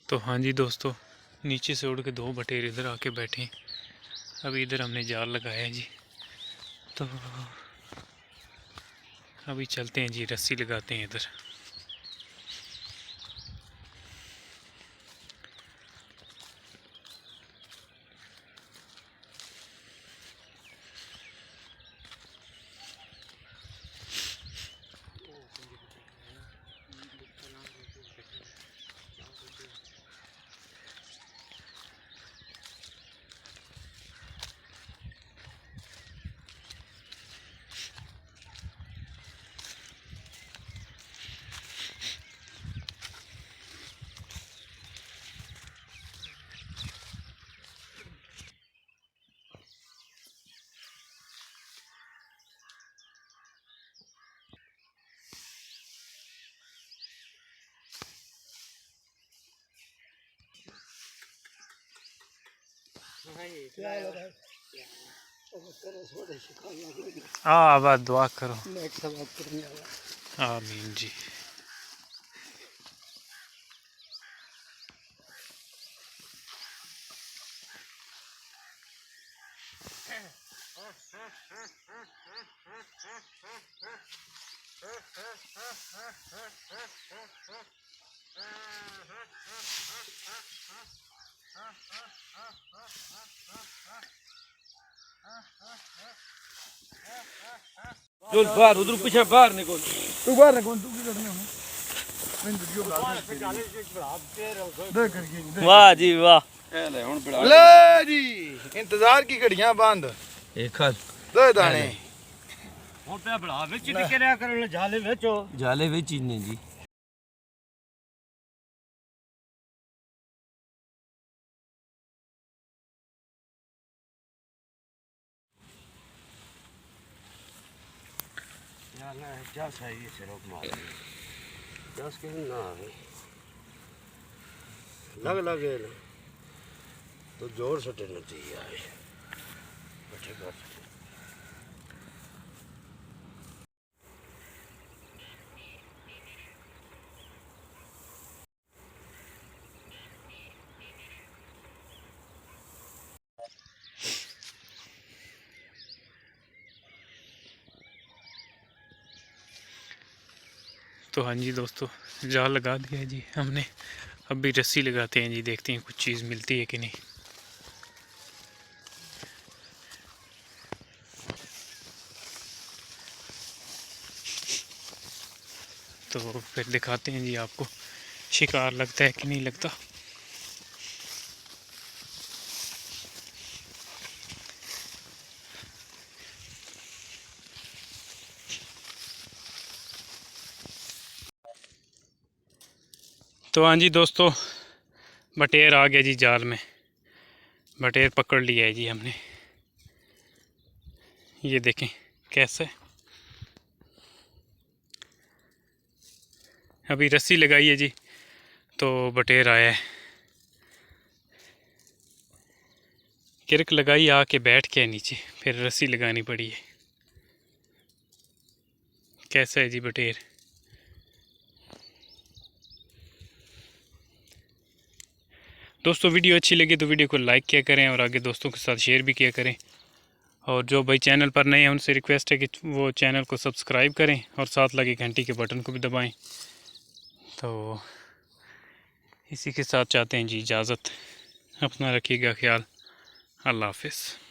तो हाँ जी दोस्तों, नीचे से उड़ के दो बटेर इधर आके बैठे हैं। अभी इधर हमने जाल लगाया है जी, तो अभी चलते हैं जी, रस्सी लगाते हैं इधर। अब दुआ करो। आमीन जी। चल बाहर, उधर पीछे बाहर निकल। तू बाहर निकल, तू किधर नहीं होना। वाह जी वाह। ले जी, इंतजार की घड़ियां बंद। एक हाल दो दाने ਹੁਣ ਤੇ ਬੜਾ ਵਿੱਚ ਟਿਕਰਿਆ ਕਰਨ ਜਾਲੇ ਵਿੱਚੋ ਜਾਲੇ ਵਿੱਚ ਹੀ ਨੇ ਜੀ। यार ना जा सही से रोक मार दस के ना लग लगे तो जोर से टेन चाहिए आए बैठे कर। तो हाँ जी दोस्तों, जाल लगा दिया है जी हमने। अब भी रस्सी लगाते हैं जी, देखते हैं कुछ चीज़ मिलती है कि नहीं। तो फिर दिखाते हैं जी आपको शिकार लगता है कि नहीं लगता। तो हाँ जी दोस्तों, बटेर आ गया जी जाल में। बटेर पकड़ लिया है जी हमने। ये देखें कैसे, अभी रस्सी लगाई है जी तो बटेर आया है। किरक लगाई, आके बैठ के नीचे, फिर रस्सी लगानी पड़ी है। कैसा है जी बटेर। दोस्तों वीडियो अच्छी लगी तो वीडियो को लाइक किया करें और आगे दोस्तों के साथ शेयर भी किया करें। और जो भाई चैनल पर नए हैं उनसे रिक्वेस्ट है कि वो चैनल को सब्सक्राइब करें और साथ लगे घंटी के बटन को भी दबाएं। तो इसी के साथ चाहते हैं जी इजाज़त। अपना रखिएगा ख्याल। अल्लाह हाफ़िज़।